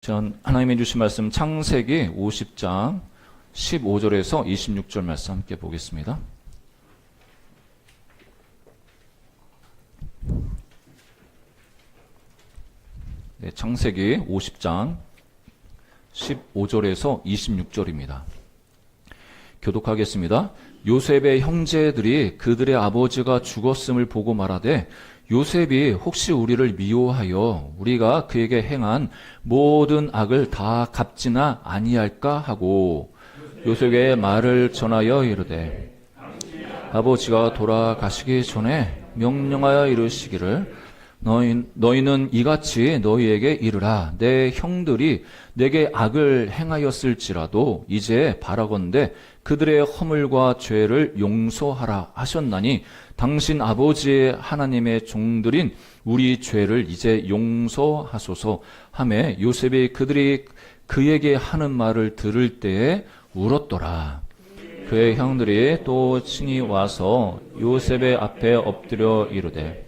전 하나님의 주신 말씀 창세기 50장 15절에서 26절 말씀 함께 보겠습니다. 네, 창세기 50장 15절에서 26절입니다. 교독하겠습니다. 요셉의 형제들이 그들의 아버지가 죽었음을 보고 말하되 요셉이 혹시 우리를 미워하여 우리가 그에게 행한 모든 악을 다 갚지나 아니할까 하고 요셉의 말을 전하여 이르되 아버지가 돌아가시기 전에 명령하여 이르시기를 너희는 이같이 너희에게 이르라. 내 형들이 내게 악을 행하였을지라도 이제 바라건대 그들의 허물과 죄를 용서하라 하셨나니 당신 아버지의 하나님의 종들인 우리 죄를 이제 용서하소서 하매 요셉이 그들이 그에게 하는 말을 들을 때에 울었더라. 그의 형들이 또 친히 와서 요셉의 앞에 엎드려 이르되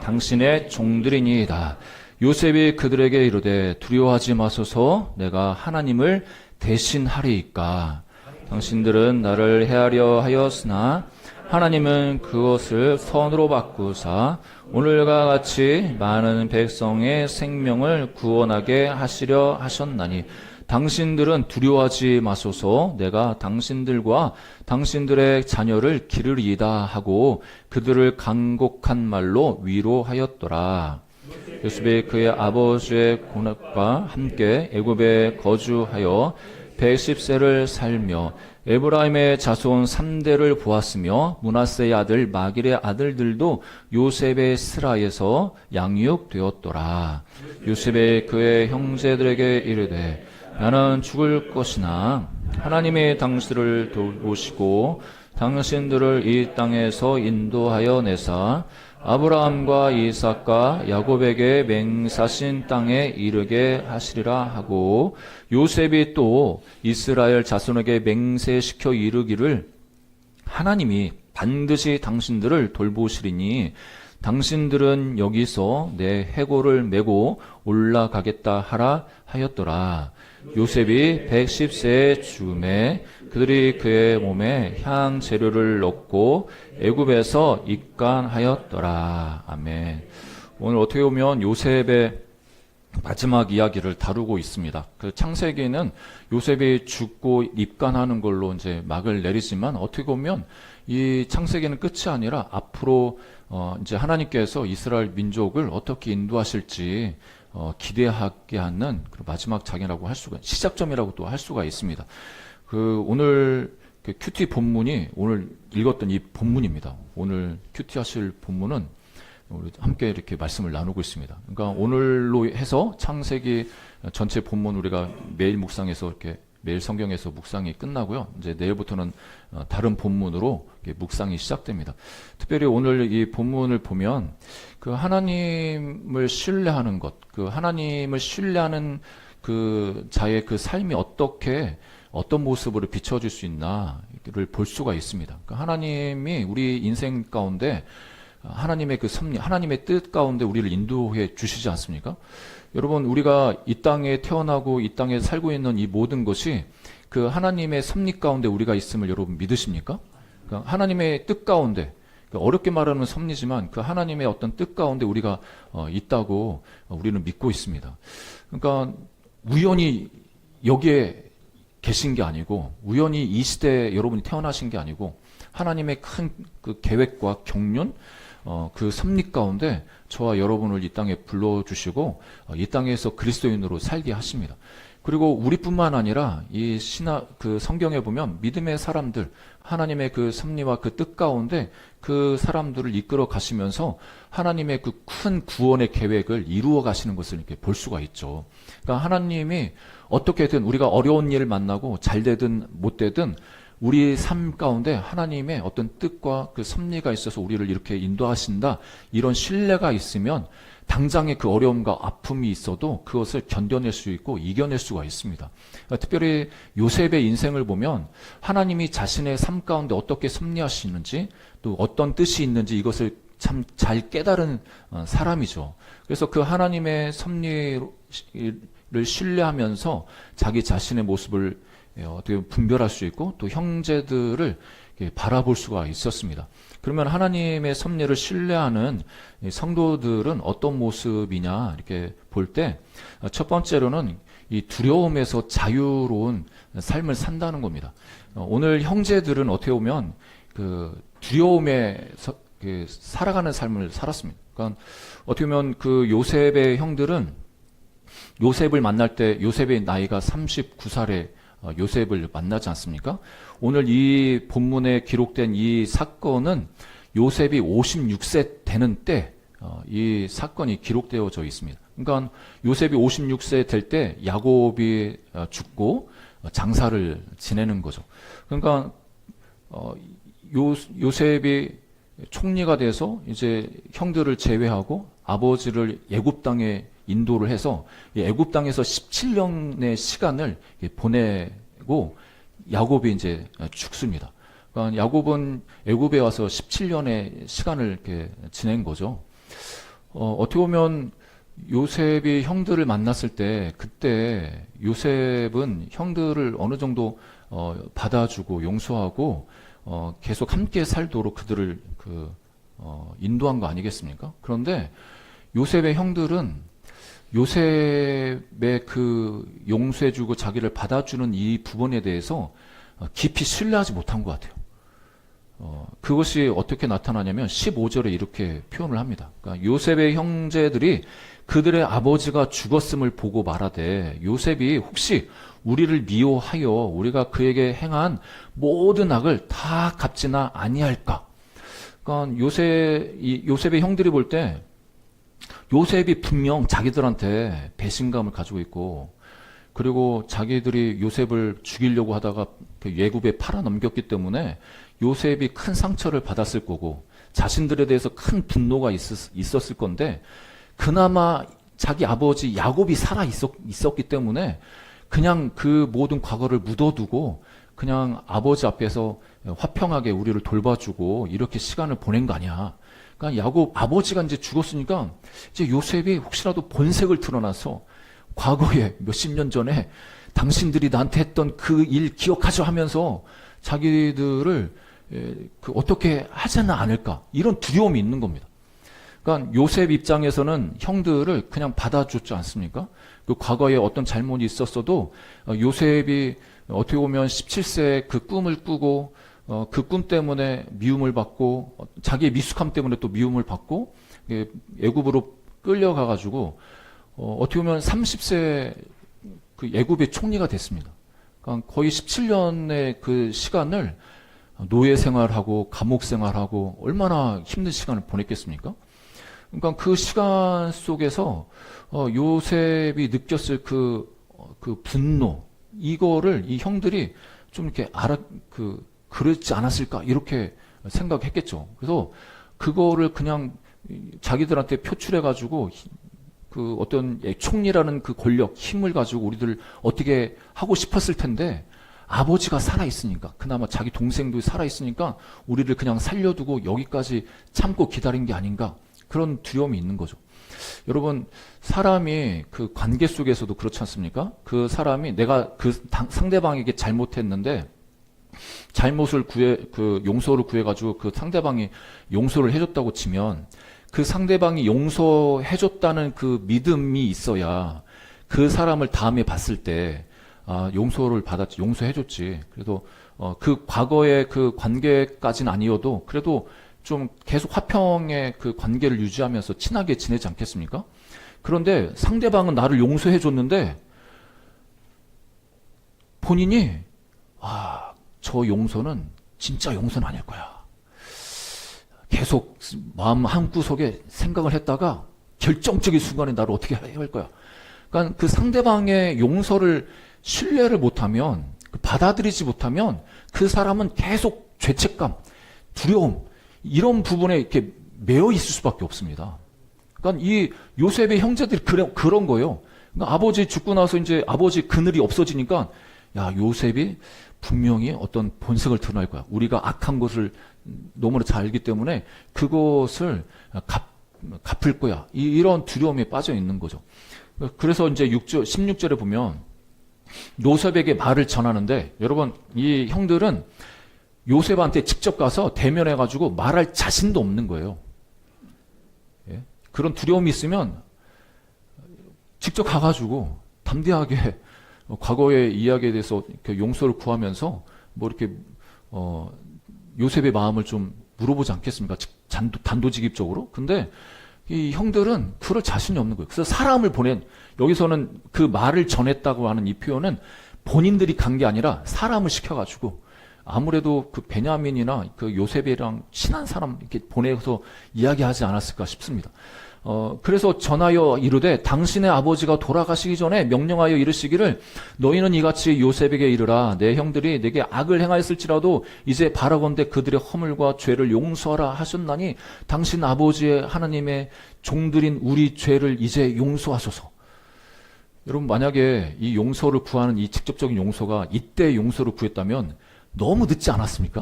당신의 종들이니이다. 요셉이 그들에게 이르되 두려워하지 마소서. 내가 하나님을 대신하리이까. 당신들은 나를 해하려 하였으나 하나님은 그것을 선으로 바꾸사 오늘과 같이 많은 백성의 생명을 구원하게 하시려 하셨나니 당신들은 두려워하지 마소서. 내가 당신들과 당신들의 자녀를 기르리이다 하고 그들을 간곡한 말로 위로하였더라. 요셉이 그의 아버지의 고난과 함께 애굽에 거주하여 110세를 살며 에브라임의 자손 3대를 보았으며 므낫세의 아들 마길의 아들들도 요셉의 스라에서 양육되었더라. 요셉이 그의 형제들에게 이르되 나는 죽을 것이나 하나님이 당신들을 돌보시고 당신들을 이 땅에서 인도하여 내사 아브라함과 이삭과 야곱에게 맹사신 땅에 이르게 하시리라 하고 요셉이 또 이스라엘 자손에게 맹세시켜 이르기를 하나님이 반드시 당신들을 돌보시리니 당신들은 여기서 내 해골을 메고 올라가겠다 하라 하였더라. 요셉이 110세에 죽음에 그들이 그의 몸에 향 재료를 넣고 애굽에서 입간하였더라. 아멘. 오늘 어떻게 보면 요셉의 마지막 이야기를 다루고 있습니다. 그 창세기는 요셉이 죽고 입간하는 걸로 이제 막을 내리지만 어떻게 보면 이 창세기는 끝이 아니라 앞으로 이제 하나님께서 이스라엘 민족을 어떻게 인도하실지 기대하게 하는 그 마지막 장이라고 할 수가, 시작점이라고 또 할 수가 있습니다. 그 오늘 그 큐티 본문이 오늘 읽었던 이 본문입니다. 오늘 큐티 하실 본문은 우리 함께 이렇게 말씀을 나누고 있습니다. 그러니까 오늘로 해서 창세기 전체 본문 우리가 매일 묵상해서 이렇게 매일 성경에서 묵상이 끝나고요. 이제 내일부터는 다른 본문으로 묵상이 시작됩니다. 특별히 오늘 이 본문을 보면 그 하나님을 신뢰하는 것, 그 하나님을 신뢰하는 그 자의 그 삶이 어떤 모습으로 비춰질 수 있나를 볼 수가 있습니다. 그러니까 하나님이 우리 인생 가운데 하나님의 그 섭리, 하나님의 뜻 가운데 우리를 인도해 주시지 않습니까? 여러분, 우리가 이 땅에 태어나고 이 땅에 살고 있는 이 모든 것이 그 하나님의 섭리 가운데 우리가 있음을 여러분 믿으십니까? 그러니까 하나님의 뜻 가운데, 어렵게 말하면 섭리지만 그 하나님의 어떤 뜻 가운데 우리가 있다고 우리는 믿고 있습니다. 그러니까 우연히 여기에 계신 게 아니고, 우연히 이 시대에 여러분이 태어나신 게 아니고, 하나님의 큰 그 계획과 경륜, 그 섭리 가운데 저와 여러분을 이 땅에 불러주시고 이 땅에서 그리스도인으로 살게 하십니다. 그리고 우리뿐만 아니라 이 그 성경에 보면 믿음의 사람들, 하나님의 그 섭리와 그 뜻 가운데 그 사람들을 이끌어 가시면서 하나님의 그 큰 구원의 계획을 이루어 가시는 것을 이렇게 볼 수가 있죠. 그러니까 하나님이 어떻게든 우리가 어려운 일을 만나고 잘 되든 못 되든 우리 삶 가운데 하나님의 어떤 뜻과 그 섭리가 있어서 우리를 이렇게 인도하신다, 이런 신뢰가 있으면 당장의 그 어려움과 아픔이 있어도 그것을 견뎌낼 수 있고 이겨낼 수가 있습니다. 특별히 요셉의 인생을 보면 하나님이 자신의 삶 가운데 어떻게 섭리하시는지 또 어떤 뜻이 있는지 이것을 참 잘 깨달은 사람이죠. 그래서 그 하나님의 섭리에 신뢰하면서 자기 자신의 모습을 어떻게 분별할 수 있고 또 형제들을 바라볼 수가 있었습니다. 그러면 하나님의 섭리를 신뢰하는 성도들은 어떤 모습이냐 이렇게 볼 때 첫 번째로는 이 두려움에서 자유로운 삶을 산다는 겁니다. 오늘 형제들은 어떻게 보면 그 두려움에 살아가는 삶을 살았습니다. 그러니까 어떻게 보면 그 요셉의 형들은 요셉을 만날 때 요셉의 나이가 39살에 요셉을 만나지 않습니까? 오늘 이 본문에 기록된 이 사건은 요셉이 56세 되는 때 이 사건이 기록되어져 있습니다. 그러니까 요셉이 56세 될 때 야곱이 죽고 장사를 지내는 거죠. 그러니까 요셉이 총리가 돼서 이제 형들을 제외하고 아버지를 애굽 땅에 인도를 해서 애굽 땅에서 17년의 시간을 보내고 야곱이 이제 죽습니다. 그러니까 야곱은 애굽에 와서 17년의 시간을 이렇게 지낸 거죠. 어떻게 보면 요셉이 형들을 만났을 때 그때 요셉은 형들을 어느 정도 받아주고 용서하고 계속 함께 살도록 그들을 인도한 거 아니겠습니까? 그런데 요셉의 형들은 요셉의 그 용서해주고 자기를 받아주는 이 부분에 대해서 깊이 신뢰하지 못한 것 같아요. 그것이 어떻게 나타나냐면 15절에 이렇게 표현을 합니다. 그러니까 요셉의 형제들이 그들의 아버지가 죽었음을 보고 말하되 요셉이 혹시 우리를 미워하여 우리가 그에게 행한 모든 악을 다 갚지나 아니할까? 그러니까 요셉의 형들이 볼 때 요셉이 분명 자기들한테 배신감을 가지고 있고 그리고 자기들이 요셉을 죽이려고 하다가 그 애굽에 팔아넘겼기 때문에 요셉이 큰 상처를 받았을 거고 자신들에 대해서 큰 분노가 있었을 건데 그나마 자기 아버지 야곱이 살아 있었기 때문에 그냥 그 모든 과거를 묻어두고 그냥 아버지 앞에서 화평하게 우리를 돌봐주고 이렇게 시간을 보낸 거 아니야. 그러니까 야곱 아버지가 이제 죽었으니까 이제 요셉이 혹시라도 본색을 드러나서 과거에 몇십 년 전에 당신들이 나한테 했던 그 일 기억하죠 하면서 자기들을 어떻게 하지는 않을까 이런 두려움이 있는 겁니다. 그러니까 요셉 입장에서는 형들을 그냥 받아줬지 않습니까? 그 과거에 어떤 잘못이 있었어도 요셉이 어떻게 보면 17세 그 꿈을 꾸고 그 꿈 때문에 미움을 받고 자기의 미숙함 때문에 또 미움을 받고 애굽으로 끌려가가지고 어떻게 보면 30세 그 애굽의 총리가 됐습니다. 그러니까 거의 17년의 그 시간을 노예 생활하고 감옥 생활하고 얼마나 힘든 시간을 보냈겠습니까? 그러니까 그 시간 속에서 요셉이 느꼈을 그 분노 이거를 이 형들이 좀 이렇게 그렇지 않았을까 이렇게 생각했겠죠. 그래서 그거를 그냥 자기들한테 표출해가지고 그 어떤 총리라는 그 권력, 힘을 가지고 우리들 어떻게 하고 싶었을 텐데 아버지가 살아있으니까 그나마 자기 동생도 살아있으니까 우리를 그냥 살려두고 여기까지 참고 기다린 게 아닌가 그런 두려움이 있는 거죠. 여러분 사람이 그 관계 속에서도 그렇지 않습니까? 그 사람이 내가 그 상대방에게 잘못했는데 잘못을 용서를 구해가지고 그 상대방이 용서를 해줬다고 치면 그 상대방이 용서해줬다는 그 믿음이 있어야 그 사람을 다음에 봤을 때 용서를 받았지, 용서해줬지. 그래도 그 과거의 그 관계까지는 아니어도 그래도 좀 계속 화평의 그 관계를 유지하면서 친하게 지내지 않겠습니까? 그런데 상대방은 나를 용서해줬는데 본인이 저 용서는 진짜 용서는 아닐 거야. 계속 마음 한구석에 생각을 했다가 결정적인 순간에 나를 어떻게 해야 할 거야. 그러니까 그 상대방의 용서를 신뢰를 못하면 받아들이지 못하면 그 사람은 계속 죄책감, 두려움 이런 부분에 이렇게 매여 있을 수밖에 없습니다. 그러니까 이 요셉의 형제들이 그런 거예요. 그러니까 아버지 죽고 나서 이제 아버지 그늘이 없어지니까 야 요셉이 분명히 어떤 본색을 드러날 거야. 우리가 악한 것을 너무나 잘 알기 때문에 그것을 갚을 거야. 이런 두려움에 빠져 있는 거죠. 그래서 이제 16절에 보면 요셉에게 말을 전하는데, 여러분, 이 형들은 요셉한테 직접 가서 대면해가지고 말할 자신도 없는 거예요. 예? 그런 두려움이 있으면 직접 가가지고 담대하게 과거의 이야기에 대해서 용서를 구하면서 뭐 이렇게 요셉의 마음을 좀 물어보지 않겠습니까? 단도직입적으로. 근데 이 형들은 그럴 자신이 없는 거예요. 그래서 사람을 여기서는 그 말을 전했다고 하는 이 표현은 본인들이 간 게 아니라 사람을 시켜가지고, 아무래도 그 베냐민이나 그 요셉이랑 친한 사람 이렇게 보내서 이야기하지 않았을까 싶습니다. 그래서 전하여 이르되 당신의 아버지가 돌아가시기 전에 명령하여 이르시기를 너희는 이같이 요셉에게 이르라. 내 형들이 내게 악을 행하였을지라도 이제 바라건대 그들의 허물과 죄를 용서하라 하셨나니 당신 아버지의 하나님의 종들인 우리 죄를 이제 용서하소서. 여러분, 만약에 이 용서를 구하는 이 직접적인 용서가 이때 용서를 구했다면 너무 늦지 않았습니까?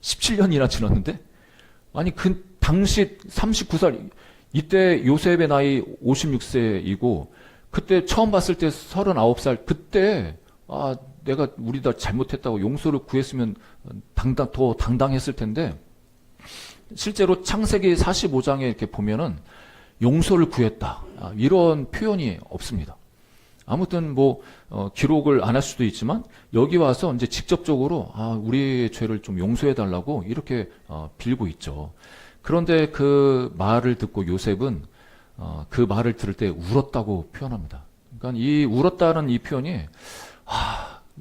17년이나 지났는데? 아니, 그 당시 39살, 이때 요셉의 나이 56세이고, 그때 처음 봤을 때 39살, 그때, 우리 다 잘못했다고 용서를 구했으면 더 당당했을 텐데, 실제로 창세기 45장에 이렇게 보면은 용서를 구했다. 이런 표현이 없습니다. 아무튼 기록을 안 할 수도 있지만 여기 와서 이제 직접적으로 우리의 죄를 좀 용서해 달라고 이렇게 빌고 있죠. 그런데 그 말을 듣고 요셉은 그 말을 들을 때 울었다고 표현합니다. 그러니까 이 울었다는 이 표현이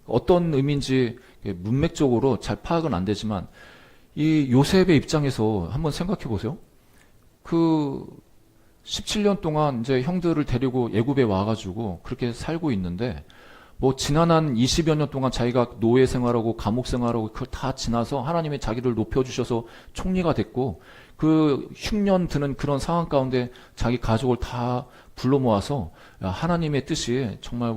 어떤 의미인지 문맥적으로 잘 파악은 안 되지만 이 요셉의 입장에서 한번 생각해 보세요. 그 17년 동안 이제 형들을 데리고 애굽에 와가지고 그렇게 살고 있는데, 지난 한 20여 년 동안 자기가 노예 생활하고 감옥 생활하고 그걸 다 지나서 하나님이 자기를 높여주셔서 총리가 됐고, 그 흉년 드는 그런 상황 가운데 자기 가족을 다 불러 모아서 하나님의 뜻이 정말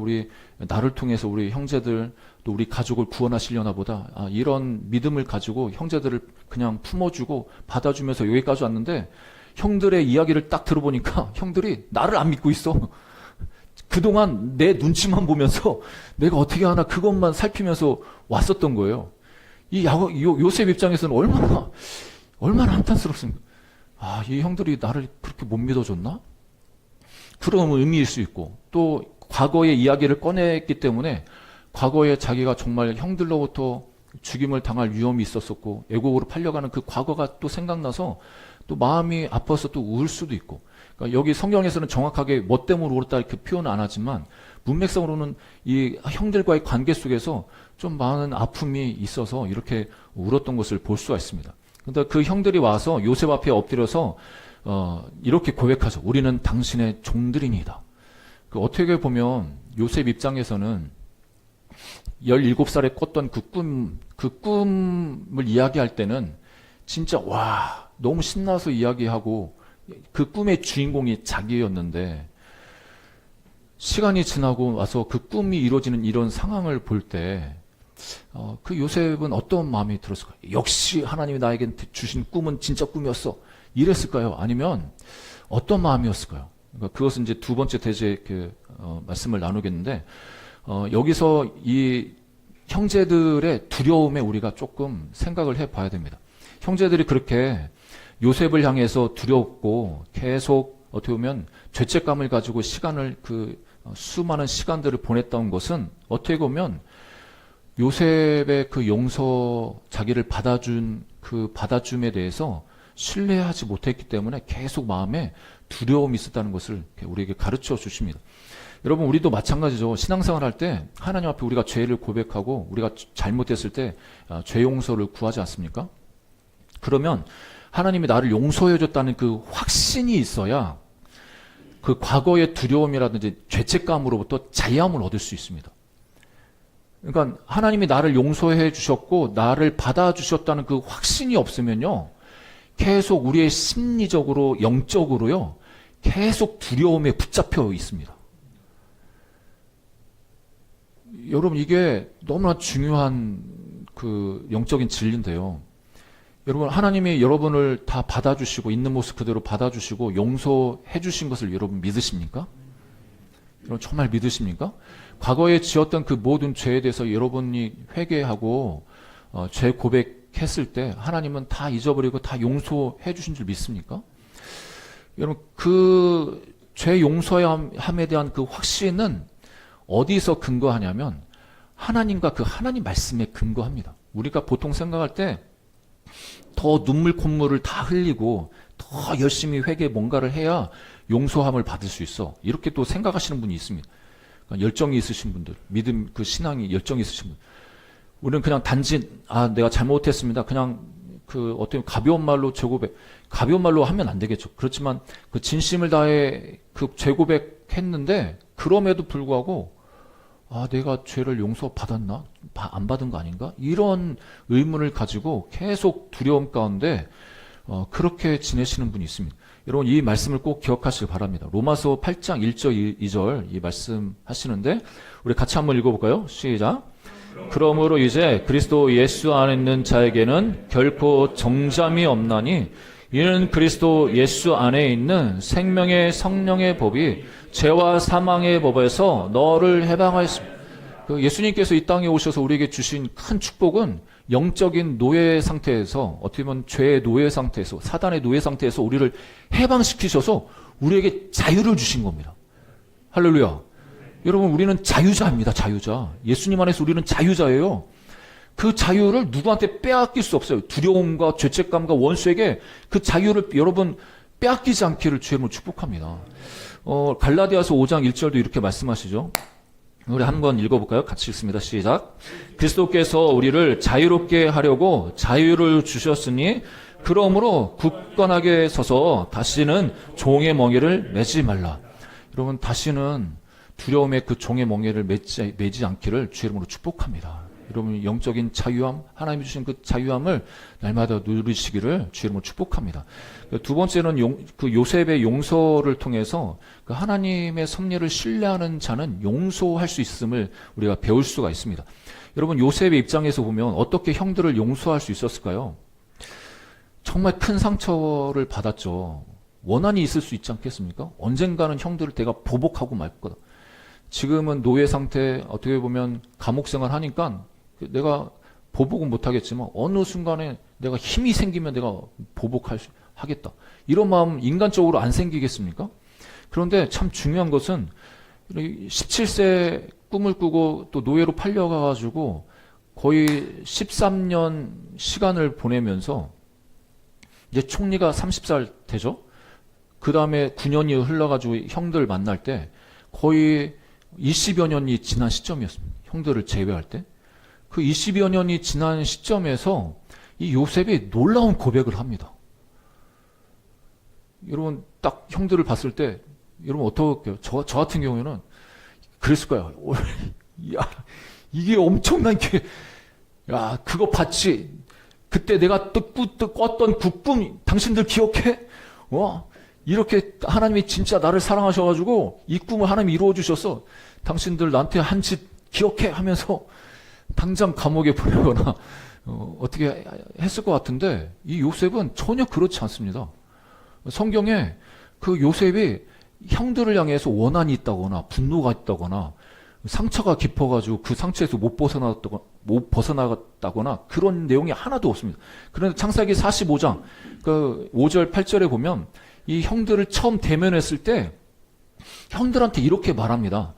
나를 통해서 우리 형제들 또 우리 가족을 구원하시려나 보다, 이런 믿음을 가지고 형제들을 그냥 품어주고 받아주면서 여기까지 왔는데, 형들의 이야기를 딱 들어보니까 형들이 나를 안 믿고 있어. 그동안 내 눈치만 보면서 내가 어떻게 하나 그것만 살피면서 왔었던 거예요. 이 요셉 입장에서는 얼마나 한탄스럽습니까? 이 형들이 나를 그렇게 못 믿어줬나? 그런 의미일 수 있고, 또 과거의 이야기를 꺼냈기 때문에 과거에 자기가 정말 형들로부터 죽임을 당할 위험이 있었었고 애국으로 팔려가는 그 과거가 또 생각나서 또 마음이 아파서 또 울 수도 있고, 그러니까 여기 성경에서는 정확하게 뭐 때문에 울었다 이렇게 표현은 안 하지만 문맥상으로는 이 형들과의 관계 속에서 좀 많은 아픔이 있어서 이렇게 울었던 것을 볼 수가 있습니다. 그런데 그 형들이 와서 요셉 앞에 엎드려서 이렇게 고백하죠. 우리는 당신의 종들이니이다. 어떻게 보면 요셉 입장에서는 17살에 꿨던 그 꿈을 이야기할 때는 진짜 너무 신나서 이야기하고 그 꿈의 주인공이 자기였는데, 시간이 지나고 와서 그 꿈이 이루어지는 이런 상황을 볼 때 그 요셉은 어떤 마음이 들었을까요? 역시 하나님이 나에게 주신 꿈은 진짜 꿈이었어, 이랬을까요? 아니면 어떤 마음이었을까요? 그러니까 그것은 이제 두 번째 대제 말씀을 나누겠는데, 여기서 이 형제들의 두려움에 우리가 조금 생각을 해봐야 됩니다. 형제들이 그렇게 요셉을 향해서 두렵고 계속 어떻게 보면 죄책감을 가지고 수많은 시간들을 보냈던 것은 어떻게 보면 요셉의 그 용서, 자기를 받아준 그 받아줌에 대해서 신뢰하지 못했기 때문에 계속 마음에 두려움이 있었다는 것을 우리에게 가르쳐 주십니다. 여러분, 우리도 마찬가지죠. 신앙생활 할 때 하나님 앞에 우리가 죄를 고백하고 우리가 잘못했을 때 죄 용서를 구하지 않습니까? 그러면 하나님이 나를 용서해 줬다는 그 확신이 있어야 그 과거의 두려움이라든지 죄책감으로부터 자유함을 얻을 수 있습니다. 그러니까 하나님이 나를 용서해 주셨고 나를 받아주셨다는 그 확신이 없으면요, 계속 우리의 심리적으로, 영적으로요, 계속 두려움에 붙잡혀 있습니다. 여러분, 이게 너무나 중요한 그 영적인 진리인데요. 여러분, 하나님이 여러분을 다 받아주시고 있는 모습 그대로 받아주시고 용서해 주신 것을 여러분 믿으십니까? 여러분 정말 믿으십니까? 과거에 지었던 그 모든 죄에 대해서 여러분이 회개하고 죄 고백했을 때 하나님은 다 잊어버리고 다 용서해 주신 줄 믿습니까? 여러분 그 죄 용서함에 대한 그 확신은 어디서 근거하냐면 하나님과 그 하나님 말씀에 근거합니다. 우리가 보통 생각할 때 더 눈물 콧물을 다 흘리고 더 열심히 회개 뭔가를 해야 용서함을 받을 수 있어. 이렇게 또 생각하시는 분이 있습니다. 그러니까 열정이 있으신 분들, 믿음 그 신앙이 열정이 있으신 분. 우리는 그냥 단지 내가 잘못했습니다. 그냥 그 어떻게 가벼운 말로 죄고백, 가벼운 말로 하면 안 되겠죠. 그렇지만 그 진심을 다해 그 죄고백했는데 그럼에도 불구하고 내가 죄를 용서받았나? 안 받은 거 아닌가? 이런 의문을 가지고 계속 두려움 가운데 그렇게 지내시는 분이 있습니다. 여러분 이 말씀을 꼭 기억하시기 바랍니다. 로마서 8장 1절 2절 이 말씀 하시는데 우리 같이 한번 읽어볼까요? 시작. 그러므로 이제 그리스도 예수 안에 있는 자에게는 결코 정잠이 없나니 이는 그리스도 예수 안에 있는 생명의 성령의 법이 죄와 사망의 법에서 너를 해방하였습니다. 그 예수님께서 이 땅에 오셔서 우리에게 주신 큰 축복은 영적인 노예 상태에서 어떻게 보면 죄의 노예 상태에서 사단의 노예 상태에서 우리를 해방시키셔서 우리에게 자유를 주신 겁니다. 할렐루야. 여러분 우리는 자유자입니다. 자유자. 예수님 안에서 우리는 자유자예요. 그 자유를 누구한테 빼앗길 수 없어요. 두려움과 죄책감과 원수에게 그 자유를 여러분 빼앗기지 않기를 주님으로 축복합니다. 갈라디아서 5장 1절도 이렇게 말씀하시죠. 우리 한번 읽어볼까요? 같이 읽습니다. 시작. 그리스도께서 우리를 자유롭게 하려고 자유를 주셨으니 그러므로 굳건하게 서서 다시는 종의 멍에를 매지 말라. 여러분 다시는 두려움의 그 종의 멍에를 매지 않기를 주의 이름으로 축복합니다. 여러분 영적인 자유함, 하나님이 주신 그 자유함을 날마다 누리시기를 주의 이름으로 축복합니다. 두 번째는 그 요셉의 용서를 통해서 그 하나님의 섭리를 신뢰하는 자는 용서할 수 있음을 우리가 배울 수가 있습니다. 여러분 요셉의 입장에서 보면 어떻게 형들을 용서할 수 있었을까요? 정말 큰 상처를 받았죠. 원한이 있을 수 있지 않겠습니까? 언젠가는 형들을 내가 보복하고 말 거다. 지금은 노예 상태 어떻게 보면 감옥 생활 하니까 내가 보복은 못하겠지만 어느 순간에 내가 힘이 생기면 내가 하겠다. 이런 마음 인간적으로 안 생기겠습니까? 그런데 참 중요한 것은 17세 꿈을 꾸고 또 노예로 팔려가가지고 거의 13년 시간을 보내면서 이제 총리가 30살 되죠? 그 다음에 9년이 흘러가지고 형들 만날 때 거의 20여 년이 지난 시점이었습니다. 형들을 제외할 때. 그 20여 년이 지난 시점에서 이 요셉이 놀라운 고백을 합니다. 여러분 딱 형들을 봤을 때 여러분 어떻게 해요? 저 같은 경우에는 그랬을 거예요. 야, 이게 엄청난 게, 야, 그거 봤지? 그때 내가 꿨던 그 꿈 당신들 기억해? 이렇게 하나님이 진짜 나를 사랑하셔가지고 이 꿈을 하나님이 이루어 주셔서 당신들 나한테 한 짓 기억해 하면서 당장 감옥에 보내거나 어떻게 했을 것 같은데 이 요셉은 전혀 그렇지 않습니다. 성경에 그 요셉이 형들을 향해서 원한이 있다거나 분노가 있다거나 상처가 깊어가지고 그 상처에서 못 벗어나갔다거나 그런 내용이 하나도 없습니다. 그런데 창세기 45장 그 5절 8절에 보면 이 형들을 처음 대면했을 때 형들한테 이렇게 말합니다.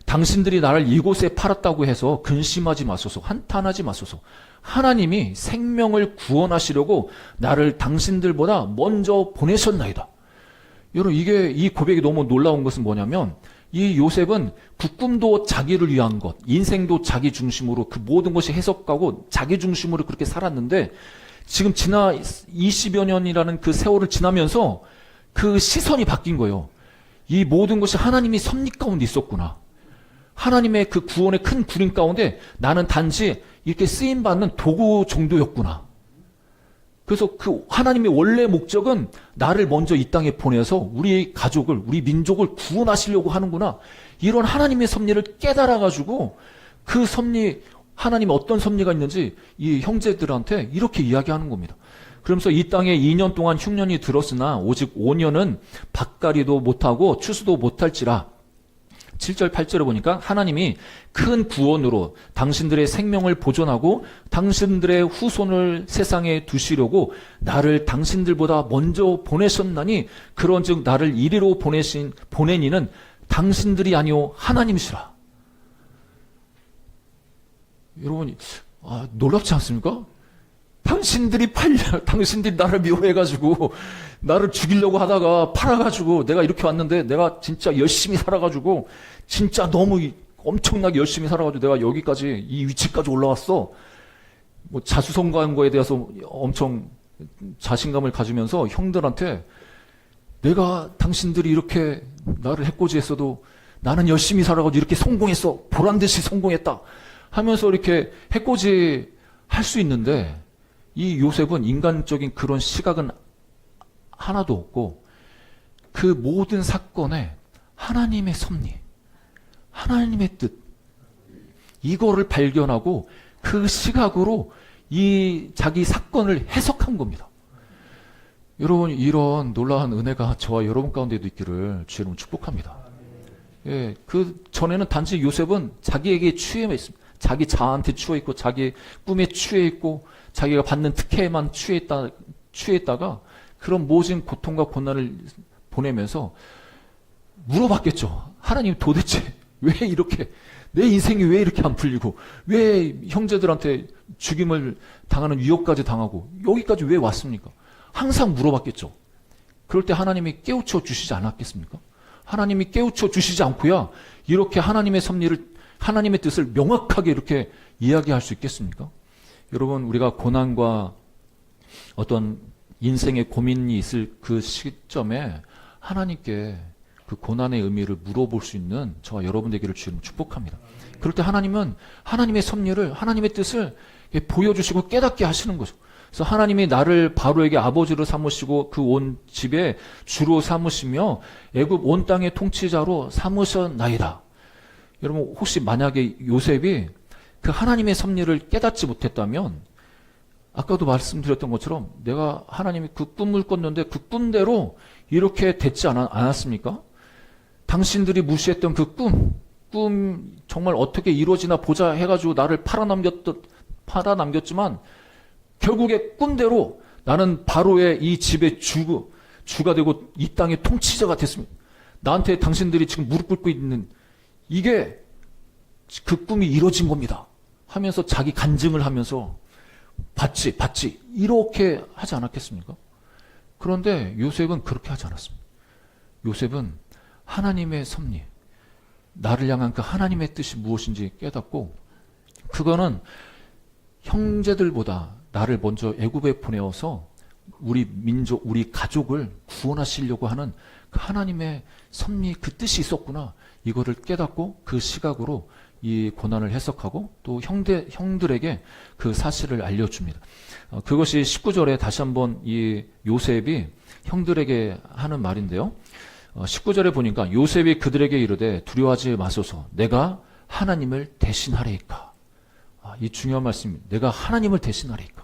당신들이 나를 이곳에 팔았다고 해서 근심하지 마소서, 한탄하지 마소서. 하나님이 생명을 구원하시려고 나를 당신들보다 먼저 보내셨나이다. 여러분 이 고백이 너무 놀라운 것은 뭐냐면 이 요셉은 국꿈도 자기를 위한 것, 인생도 자기 중심으로 그 모든 것이 해석하고 자기 중심으로 그렇게 살았는데 지금 지나 20여 년이라는 그 세월을 지나면서 그 시선이 바뀐 거예요. 이 모든 것이 하나님이 섭리 가운데 있었구나. 하나님의 그 구원의 큰 구림 가운데 나는 단지 이렇게 쓰임받는 도구 정도였구나. 그래서 그 하나님의 원래 목적은 나를 먼저 이 땅에 보내서 우리 가족을, 우리 민족을 구원하시려고 하는구나. 이런 하나님의 섭리를 깨달아가지고 그 섭리, 하나님의 어떤 섭리가 있는지 이 형제들한테 이렇게 이야기하는 겁니다. 그러면서 이 땅에 2년 동안 흉년이 들었으나 오직 5년은 밭갈이도 못하고 추수도 못할지라 7절, 8절에 보니까 하나님이 큰 구원으로 당신들의 생명을 보존하고 당신들의 후손을 세상에 두시려고 나를 당신들보다 먼저 보내셨나니 그런즉 나를 이리로 보낸 이는 당신들이 아니오 하나님이시라. 여러분, 놀랍지 않습니까? 당신들이 나를 미워해가지고, 나를 죽이려고 하다가 팔아가지고, 내가 이렇게 왔는데, 내가 진짜 열심히 살아가지고, 진짜 너무 엄청나게 열심히 살아가지고, 내가 여기까지, 이 위치까지 올라왔어. 뭐, 자수성가한 거에 대해서 엄청 자신감을 가지면서 형들한테, 내가 당신들이 이렇게 나를 해코지했어도, 나는 열심히 살아가지고 이렇게 성공했어. 보란듯이 성공했다. 하면서 이렇게 해코지 할 수 있는데, 이 요셉은 인간적인 그런 시각은 하나도 없고 그 모든 사건에 하나님의 섭리, 하나님의 뜻 이거를 발견하고 그 시각으로 이 자기 사건을 해석한 겁니다. 여러분, 이런 놀라운 은혜가 저와 여러분 가운데도 있기를 주의 이름으로 축복합니다. 예, 그 전에는 단지 요셉은 자기에게 취해 있습니다. 자기 자아한테 취해 있고 자기 꿈에 취해 있고 자기가 받는 특혜에만 취했다가 그런 모진 고통과 고난을 보내면서 물어봤겠죠. 하나님 도대체 왜 이렇게 내 인생이 왜 이렇게 안 풀리고 왜 형제들한테 죽임을 당하는 위협까지 당하고 여기까지 왜 왔습니까? 항상 물어봤겠죠. 그럴 때 하나님이 깨우쳐 주시지 않았겠습니까? 하나님이 깨우쳐 주시지 않고야 이렇게 하나님의 섭리를 하나님의 뜻을 명확하게 이렇게 이야기할 수 있겠습니까? 여러분, 우리가 고난과 어떤 인생의 고민이 있을 그 시점에 하나님께 그 고난의 의미를 물어볼 수 있는 저와 여러분 되기를 주님 축복합니다. 그럴 때 하나님은 하나님의 섭리를, 하나님의 뜻을 보여주시고 깨닫게 하시는 거죠. 그래서 하나님이 나를 바로에게 아버지로 삼으시고 그 온 집에 주로 삼으시며 애굽 온 땅의 통치자로 삼으셨나이다. 여러분, 혹시 만약에 요셉이 그 하나님의 섭리를 깨닫지 못했다면 아까도 말씀드렸던 것처럼 내가 하나님이 그 꿈을 꿨는데 그 꿈대로 이렇게 됐지 않았습니까? 당신들이 무시했던 그 꿈 정말 어떻게 이루어지나 보자 해가지고 나를 팔아남겼지만 결국에 꿈대로 나는 바로의 이 집의 주가 되고 이 땅의 통치자가 됐습니다. 나한테 당신들이 지금 무릎 꿇고 있는 이게 그 꿈이 이루어진 겁니다. 하면서 자기 간증을 하면서 봤지 이렇게 하지 않았겠습니까? 그런데 요셉은 그렇게 하지 않았습니다. 요셉은 하나님의 섭리, 나를 향한 그 하나님의 뜻이 무엇인지 깨닫고 그거는 형제들보다 나를 먼저 애굽에 보내어서 우리 민족, 우리 가족을 구원하시려고 하는 그 하나님의 섭리, 그 뜻이 있었구나. 이거를 깨닫고 그 시각으로 이 고난을 해석하고 또 형들에게 그 사실을 알려줍니다. 그것이 19절에 다시 한번 이 요셉이 형들에게 하는 말인데요. 19절에 보니까 요셉이 그들에게 이르되 두려워하지 마소서 내가 하나님을 대신하리이까. 이 중요한 말씀입니다. 내가 하나님을 대신하리이까.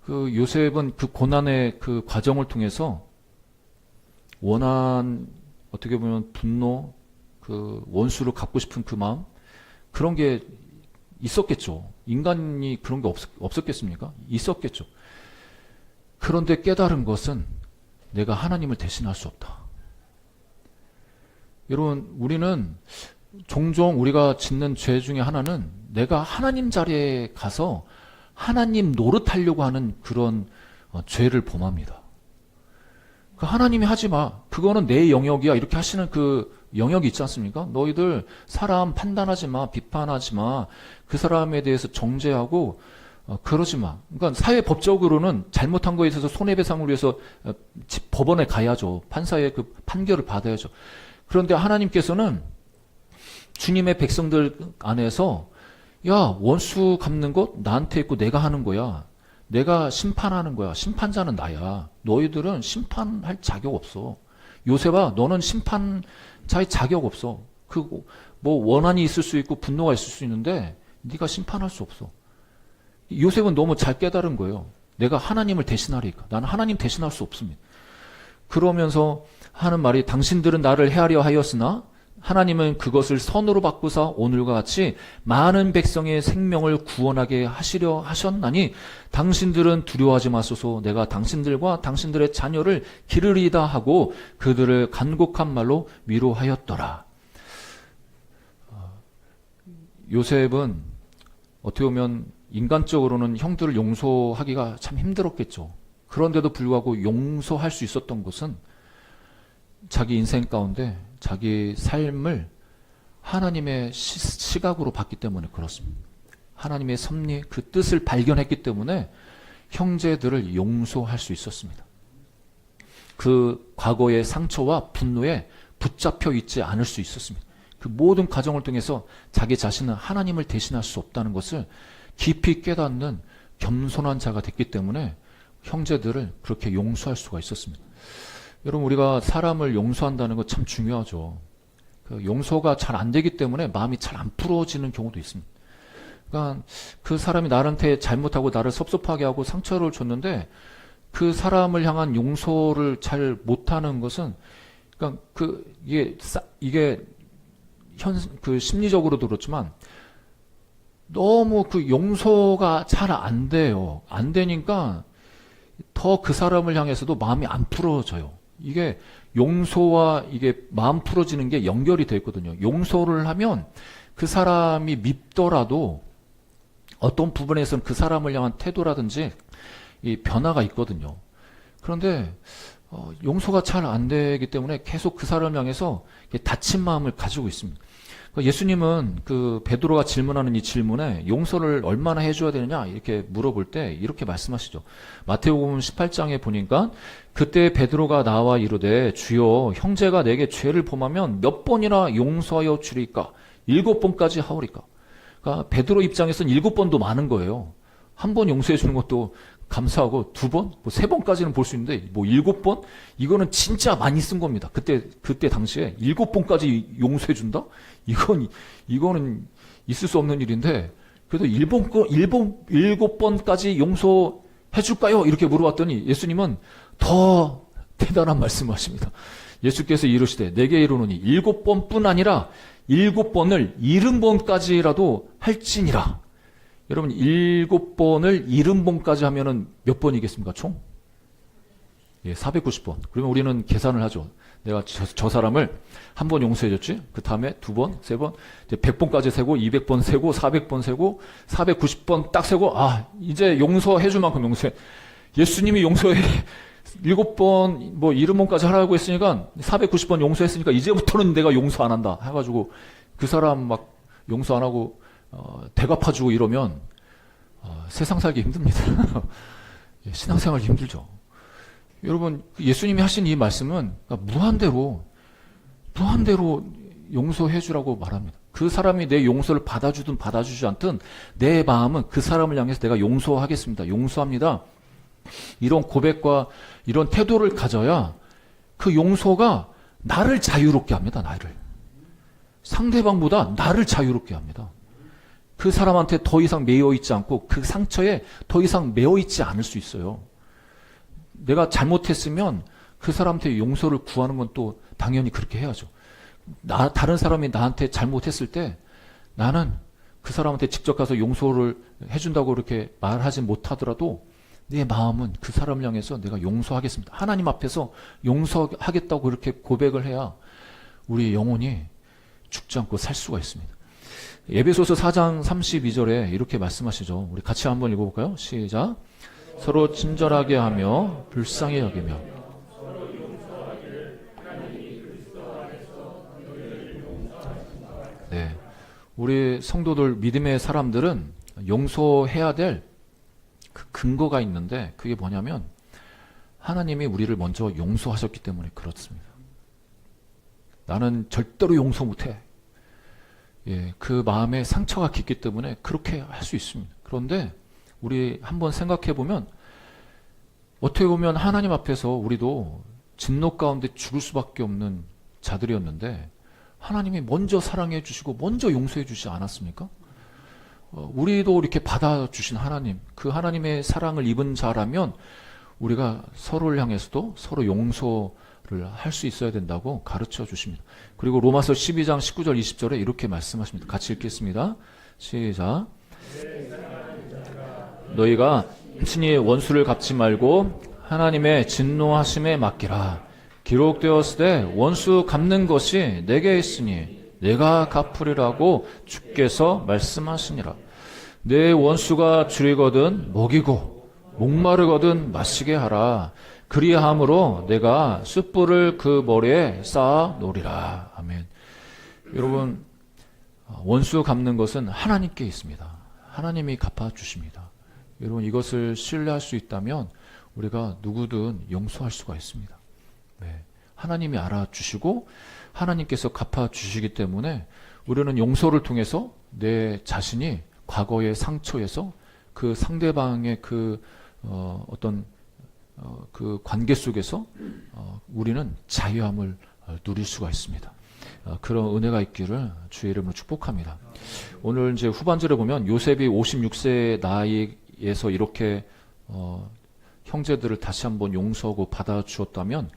그 요셉은 그 고난의 그 과정을 통해서 어떻게 보면 분노, 그 원수를 갚고 싶은 그 마음, 그런 게 있었겠죠. 인간이 그런 게 없었겠습니까? 있었겠죠. 그런데 깨달은 것은 내가 하나님을 대신할 수 없다. 여러분, 우리는 종종 우리가 짓는 죄 중에 하나는 내가 하나님 자리에 가서 하나님 노릇하려고 하는 그런 죄를 범합니다. 그 하나님이 하지 마. 그거는 내 영역이야. 이렇게 하시는 그 영역이 있지 않습니까? 너희들 사람 판단하지 마. 비판하지 마. 그 사람에 대해서 정죄하고 그러지 마. 그러니까 사회법적으로는 잘못한 거에 있어서 손해배상을 위해서 법원에 가야죠. 판사의 그 판결을 받아야죠. 그런데 하나님께서는 주님의 백성들 안에서 야, 원수 갚는 것 나한테 있고 내가 하는 거야. 내가 심판하는 거야. 심판자는 나야. 너희들은 심판할 자격 없어. 요셉아, 너는 심판자의 자격 없어. 뭐 원한이 있을 수 있고 분노가 있을 수 있는데 네가 심판할 수 없어. 요셉은 너무 잘 깨달은 거예요. 내가 하나님을 대신하리까. 나는 하나님 대신할 수 없습니다. 그러면서 하는 말이 당신들은 나를 헤아려 하였으나 하나님은 그것을 선으로 바꾸사 오늘과 같이 많은 백성의 생명을 구원하게 하시려 하셨나니 당신들은 두려워하지 마소서. 내가 당신들과 당신들의 자녀를 기르리다 하고 그들을 간곡한 말로 위로하였더라. 요셉은 어떻게 보면 인간적으로는 형들을 용서하기가 참 힘들었겠죠. 그런데도 불구하고 용서할 수 있었던 것은 자기 인생 가운데 자기 삶을 하나님의 시각으로 봤기 때문에 그렇습니다. 하나님의 섭리, 그 뜻을 발견했기 때문에 형제들을 용서할 수 있었습니다. 그 과거의 상처와 분노에 붙잡혀 있지 않을 수 있었습니다. 그 모든 과정을 통해서 자기 자신은 하나님을 대신할 수 없다는 것을 깊이 깨닫는 겸손한 자가 됐기 때문에 형제들을 그렇게 용서할 수가 있었습니다. 여러분, 우리가 사람을 용서한다는 거 참 중요하죠. 그 용서가 잘 안 되기 때문에 마음이 잘 안 풀어지는 경우도 있습니다. 그러니까 그 사람이 나한테 잘못하고 나를 섭섭하게 하고 상처를 줬는데 그 사람을 향한 용서를 잘 못하는 것은, 그러니까 이게 심리적으로도 그렇지만 너무 그 용서가 잘 안 돼요. 안 되니까 더 그 사람을 향해서도 마음이 안 풀어져요. 이게 용서와 이게 마음 풀어지는 게 연결이 되어 있거든요. 용서를 하면 그 사람이 밉더라도 어떤 부분에서는 그 사람을 향한 태도라든지 이 변화가 있거든요. 그런데 용서가 잘 안 되기 때문에 계속 그 사람을 향해서 다친 마음을 가지고 있습니다. 예수님은 그 베드로가 질문하는 이 질문에 용서를 얼마나 해줘야 되느냐 이렇게 물어볼 때 이렇게 말씀하시죠. 마태복음 18장에 보니까 그때 베드로가 나와 이르되 주여 형제가 내게 죄를 범하면 몇 번이나 용서하여 주리까? 7번까지 하오리까? 그러니까 베드로 입장에서는 7번도 많은 거예요. 한 번 용서해 주는 것도 감사하고 2번, 뭐 3번까지는 볼 수 있는데 뭐 7번? 이거는 진짜 많이 쓴 겁니다. 그때 당시에 7번까지 용서해 준다? 이거는 있을 수 없는 일인데 그래도 7번까지 용서해 줄까요? 이렇게 물어봤더니 예수님은 더 대단한 말씀을 하십니다. 예수께서 이르시되 내게 이르노니 7번뿐 아니라 7번을 70번까지라도 할지니라. 여러분 7번을 70번까지 하면은 몇 번이겠습니까? 총? 490번. 그러면 우리는 계산을 하죠. 내가 저 사람을 한 번 용서해줬지? 그 다음에 2번, 3번, 이제 100번까지 세고, 200번 세고, 400번 세고, 490번 딱 세고, 이제 용서해줄 만큼 용서해. 예수님이 용서해. 7번, 뭐 70번까지 하라고 했으니까, 490번 용서했으니까, 이제부터는 내가 용서 안 한다. 해가지고, 그 사람 막 용서 안 하고, 대갚아주고 이러면, 세상 살기 힘듭니다. 신앙생활 힘들죠. 여러분, 예수님이 하신 이 말씀은 무한대로 용서해 주라고 말합니다. 그 사람이 내 용서를 받아주든 받아주지 않든 내 마음은 그 사람을 향해서 내가 용서하겠습니다. 용서합니다. 이런 고백과 이런 태도를 가져야 그 용서가 나를 자유롭게 합니다. 나를. 상대방보다 나를 자유롭게 합니다. 그 사람한테 더 이상 매여 있지 않고 그 상처에 더 이상 매여 있지 않을 수 있어요. 내가 잘못했으면 그 사람한테 용서를 구하는 건 또 당연히 그렇게 해야죠. 다른 사람이 나한테 잘못했을 때 나는 그 사람한테 직접 가서 용서를 해준다고 이렇게 말하지 못하더라도 내 마음은 그 사람을 향해서 내가 용서하겠습니다. 하나님 앞에서 용서하겠다고 이렇게 고백을 해야 우리의 영혼이 죽지 않고 살 수가 있습니다. 에베소서 4장 32절에 이렇게 말씀하시죠. 우리 같이 한번 읽어볼까요? 시작. 서로 친절하게 하며 불쌍히 여기며 네, 우리 성도들 믿음의 사람들은 용서해야 될 그 근거가 있는데 그게 뭐냐면 하나님이 우리를 먼저 용서하셨기 때문에 그렇습니다. 나는 절대로 용서 못해. 그 마음에 상처가 깊기 때문에 그렇게 할 수 있습니다. 그런데 우리 한번 생각해 보면 어떻게 보면 하나님 앞에서 우리도 진노 가운데 죽을 수밖에 없는 자들이었는데 하나님이 먼저 사랑해 주시고 먼저 용서해 주시지 않았습니까? 우리도 이렇게 받아주신 하나님, 그 하나님의 사랑을 입은 자라면 우리가 서로를 향해서도 서로 용서할 할 수 있어야 된다고 가르쳐 주십니다. 그리고 로마서 12장 19절 20절에 이렇게 말씀하십니다. 같이 읽겠습니다. 시작. 너희가 친히 원수를 갚지 말고 하나님의 진노하심에 맡기라. 기록되었으되 원수 갚는 것이 내게 있으니 내가 갚으리라고 주께서 말씀하시니라. 내 원수가 줄이거든 먹이고 목마르거든 마시게 하라. 그리함으로 내가 숯불을 그 머리에 쌓아 놓으리라. 아멘. 여러분, 원수 갚는 것은 하나님께 있습니다. 하나님이 갚아주십니다. 여러분, 이것을 신뢰할 수 있다면 우리가 누구든 용서할 수가 있습니다. 네. 하나님이 알아주시고 하나님께서 갚아주시기 때문에 우리는 용서를 통해서 내 자신이 과거의 상처에서 그 상대방의 그 그 관계 속에서 우리는 자유함을 누릴 수가 있습니다. 그런 은혜가 있기를 주의 이름으로 축복합니다. 오늘 이제 후반절에 보면 요셉이 56세 나이에서 이렇게 형제들을 다시 한번 용서하고 받아주었다면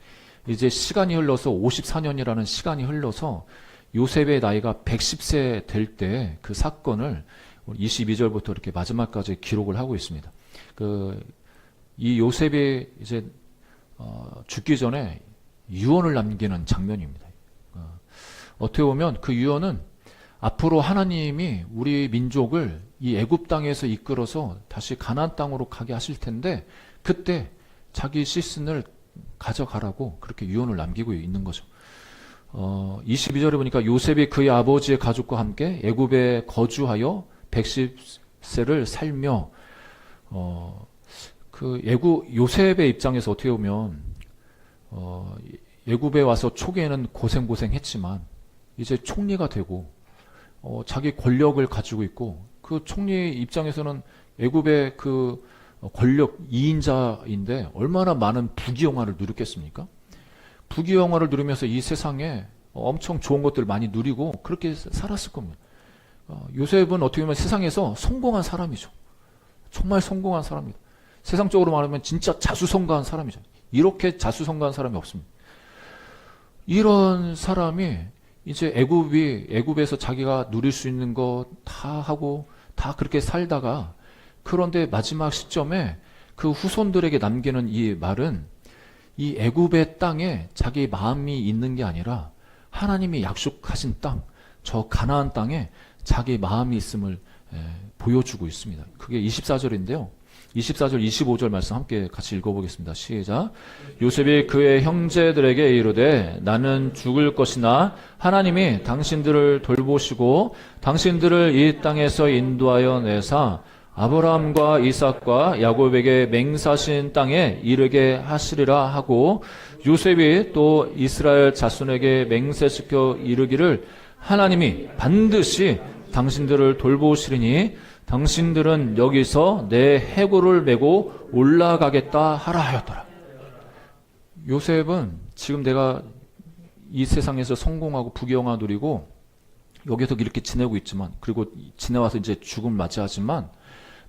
이제 시간이 흘러서 54년이라는 시간이 흘러서 요셉의 나이가 110세 될 때 그 사건을 22절부터 이렇게 마지막까지 기록을 하고 있습니다. 이 요셉이 이제 죽기 전에 유언을 남기는 장면입니다. 어떻게 보면 그 유언은 앞으로 하나님이 우리 민족을 이 애굽 땅에서 이끌어서 다시 가나안 땅으로 가게 하실 텐데 그때 자기 시신을 가져가라고 그렇게 유언을 남기고 있는 거죠. 22절에 보니까 요셉이 그의 아버지의 가족과 함께 애굽에 거주하여 110세를 살며 요셉의 입장에서 어떻게 보면 애굽에 와서 초기에는 고생했지만 이제 총리가 되고 자기 권력을 가지고 있고 그 총리 입장에서는 애굽의 그 권력 2인자인데 얼마나 많은 부귀영화를 누렸겠습니까? 부귀영화를 누리면서 이 세상에 엄청 좋은 것들을 많이 누리고 그렇게 살았을 겁니다. 요셉은 어떻게 보면 세상에서 성공한 사람이죠. 정말 성공한 사람입니다. 세상적으로 말하면 진짜 자수성가한 사람이죠. 이렇게 자수성가한 사람이 없습니다. 이런 사람이 이제 애굽에서 자기가 누릴 수 있는 것 다 하고 다 그렇게 살다가 그런데 마지막 시점에 그 후손들에게 남기는 이 말은 이 애굽의 땅에 자기 마음이 있는 게 아니라 하나님이 약속하신 땅, 저 가나안 땅에 자기 마음이 있음을 보여주고 있습니다. 그게 24절인데요. 24절, 25절 말씀 함께 같이 읽어보겠습니다. 시작. 요셉이 그의 형제들에게 이르되 나는 죽을 것이나 하나님이 당신들을 돌보시고 당신들을 이 땅에서 인도하여 내사 아브라함과 이삭과 야곱에게 맹사신 땅에 이르게 하시리라 하고 요셉이 또 이스라엘 자손에게 맹세시켜 이르기를 하나님이 반드시 당신들을 돌보시리니 당신들은 여기서 내 해골을 메고 올라가겠다 하라 하였더라. 요셉은 지금 내가 이 세상에서 성공하고 부귀영화 누리고 여기서 이렇게 지내고 있지만 그리고 지내와서 이제 죽음을 맞이하지만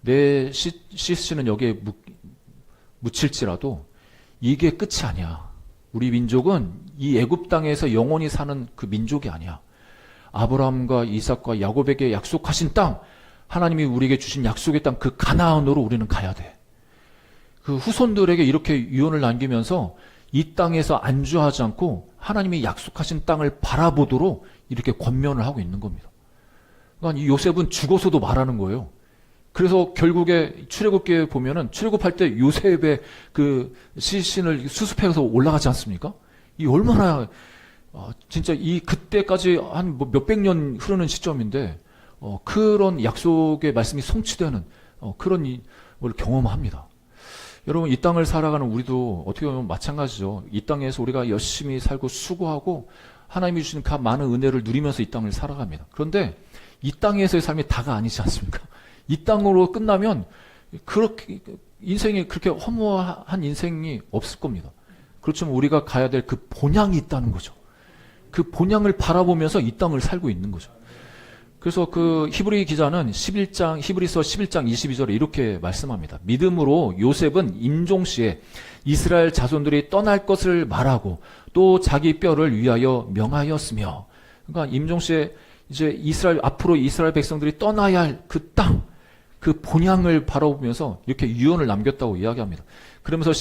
내 시신은 여기에 묻힐지라도 이게 끝이 아니야. 우리 민족은 이 애굽 땅에서 영원히 사는 그 민족이 아니야. 아브라함과 이삭과 야곱에게 약속하신 땅, 하나님이 우리에게 주신 약속의 땅, 그 가나안으로 우리는 가야 돼. 그 후손들에게 이렇게 유언을 남기면서 이 땅에서 안주하지 않고 하나님이 약속하신 땅을 바라보도록 이렇게 권면을 하고 있는 겁니다. 그러니까 이 요셉은 죽어서도 말하는 거예요. 그래서 결국에 출애굽기에 보면은 출애굽할 때 요셉의 그 시신을 수습해서 올라가지 않습니까? 이 얼마나 진짜 이 그때까지 한 몇백 년 흐르는 시점인데 그런 약속의 말씀이 성취되는 그런 걸 경험합니다. 여러분 이 땅을 살아가는 우리도 어떻게 보면 마찬가지죠. 이 땅에서 우리가 열심히 살고 수고하고 하나님이 주신 그 많은 은혜를 누리면서 이 땅을 살아갑니다. 그런데 이 땅에서의 삶이 다가 아니지 않습니까? 이 땅으로 끝나면 그렇게 인생이 그렇게 허무한 인생이 없을 겁니다. 그렇지만 우리가 가야 될 그 본향이 있다는 거죠. 그 본향을 바라보면서 이 땅을 살고 있는 거죠. 그래서 그 히브리 기자는 히브리서 11장 22절에 이렇게 말씀합니다. 믿음으로 요셉은 임종시에 이스라엘 자손들이 떠날 것을 말하고 또 자기 뼈를 위하여 명하였으며, 그러니까 임종시에 이제 앞으로 이스라엘 백성들이 떠나야 할 그 땅, 그 본향을 바라보면서 이렇게 유언을 남겼다고 이야기합니다. 그러면서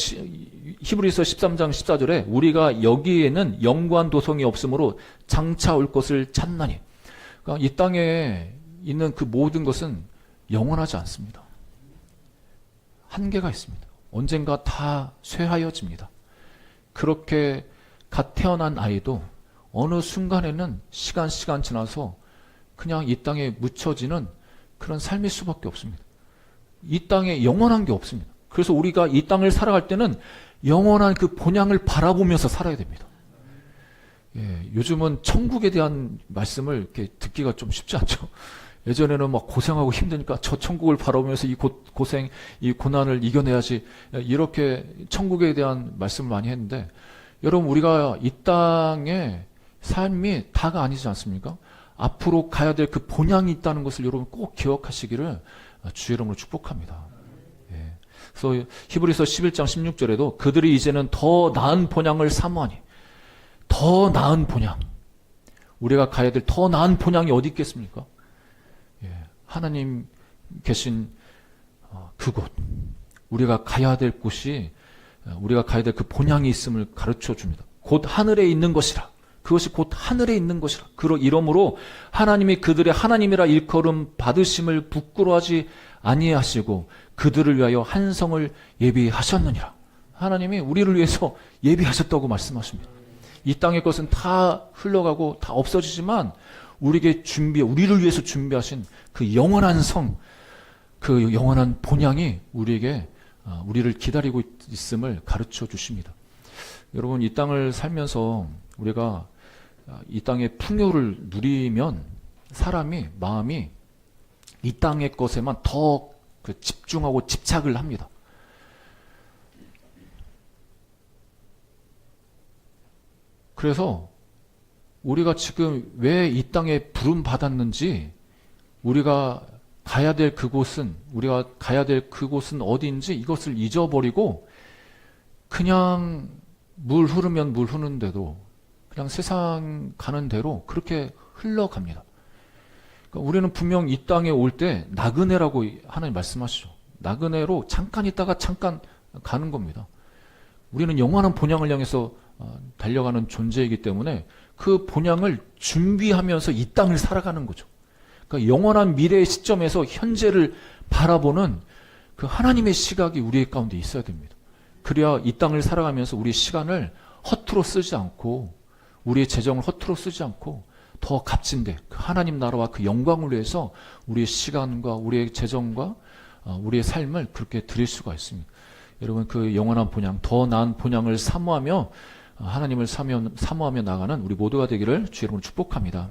히브리서 13장 14절에 우리가 여기에는 영구한 도성이 없으므로 장차 올 것을 찾나니, 그러니까 이 땅에 있는 그 모든 것은 영원하지 않습니다. 한계가 있습니다. 언젠가 다 쇠하여집니다. 그렇게 갓 태어난 아이도 어느 순간에는 시간 지나서 그냥 이 땅에 묻혀지는 그런 삶일 수밖에 없습니다. 이 땅에 영원한 게 없습니다. 그래서 우리가 이 땅을 살아갈 때는 영원한 그 본향을 바라보면서 살아야 됩니다. 예, 요즘은 천국에 대한 말씀을 이렇게 듣기가 좀 쉽지 않죠. 예전에는 막 고생하고 힘드니까 저 천국을 바라보면서 이 고생, 이 고난을 이겨내야지, 이렇게 천국에 대한 말씀을 많이 했는데, 여러분, 우리가 이 땅의 삶이 다가 아니지 않습니까? 앞으로 가야 될 그 본향이 있다는 것을 여러분 꼭 기억하시기를 주의 이름으로 축복합니다. 예. 그래서 히브리서 11장 16절에도 그들이 이제는 더 나은 본향을 사모하니, 더 나은 본향, 우리가 가야 될 더 나은 본향이 어디 있겠습니까? 예. 하나님 계신 그곳, 우리가 가야 될 곳이, 우리가 가야 될 그 본향이 있음을 가르쳐 줍니다. 곧 하늘에 있는 것이라. 그것이 곧 하늘에 있는 것이라. 이러므로 하나님이 그들의 하나님이라 일컬음 받으심을 부끄러워하지 아니하시고 그들을 위하여 한 성을 예비하셨느니라. 하나님이 우리를 위해서 예비하셨다고 말씀하십니다. 이 땅의 것은 다 흘러가고 다 없어지지만 우리를 위해서 준비하신 그 영원한 성, 그 영원한 본향이 우리를 기다리고 있음을 가르쳐 주십니다. 여러분, 이 땅을 살면서 우리가 이 땅의 풍요를 누리면 마음이 이 땅의 것에만 더 집중하고 집착을 합니다. 그래서 우리가 지금 왜 이 땅에 부름 받았는지, 우리가 가야 될 그곳은 어디인지 이것을 잊어버리고 그냥 물 흐르면 물 흐르는 대로, 그냥 세상 가는 대로 그렇게 흘러갑니다. 그러니까 우리는 분명 이 땅에 올 때 나그네라고 하나님 말씀하시죠. 나그네로 잠깐 있다가 잠깐 가는 겁니다. 우리는 영원한 본향을 향해서 달려가는 존재이기 때문에 그 본향을 준비하면서 이 땅을 살아가는 거죠. 그러니까 영원한 미래의 시점에서 현재를 바라보는 그 하나님의 시각이 우리 가운데 있어야 됩니다. 그래야 이 땅을 살아가면서 우리 시간을 허투루 쓰지 않고, 우리의 재정을 허투루 쓰지 않고 더 값진데 그 하나님 나라와 그 영광을 위해서 우리의 시간과 우리의 재정과 우리의 삶을 그렇게 드릴 수가 있습니다. 여러분, 그 영원한 본향, 더 나은 본향을 사모하며 하나님을 사모하며 나가는 우리 모두가 되기를 주의 이름으로 축복합니다.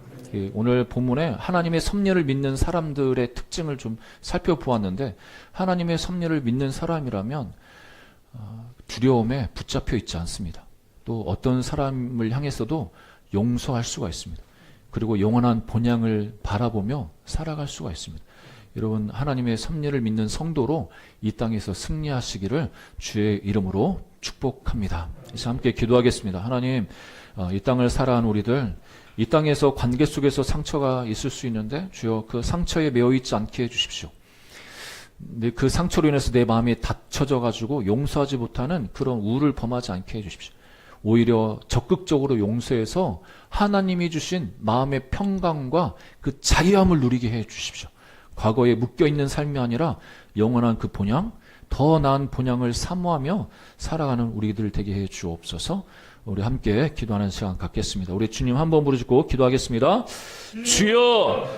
오늘 본문에 하나님의 섭리를 믿는 사람들의 특징을 좀 살펴보았는데, 하나님의 섭리를 믿는 사람이라면 두려움에 붙잡혀 있지 않습니다. 또 어떤 사람을 향해서도 용서할 수가 있습니다. 그리고 영원한 본향을 바라보며 살아갈 수가 있습니다. 여러분, 하나님의 섭리를 믿는 성도로 이 땅에서 승리하시기를 주의 이름으로 축복합니다. 이제 함께 기도하겠습니다. 하나님, 이 땅을 살아가는 우리들, 이 땅에서 관계 속에서 상처가 있을 수 있는데 주여 그 상처에 매여 있지 않게 해주십시오. 그 상처로 인해서 내 마음이 닫혀져 가지고 용서하지 못하는 그런 우를 범하지 않게 해주십시오. 오히려 적극적으로 용서해서 하나님이 주신 마음의 평강과 그 자유함을 누리게 해주십시오. 과거에 묶여있는 삶이 아니라 영원한 그 본향, 더 나은 본향을 사모하며 살아가는 우리들 되게 해 주옵소서. 우리 함께 기도하는 시간 갖겠습니다. 우리 주님 한번 부르짖고 기도하겠습니다. 주여!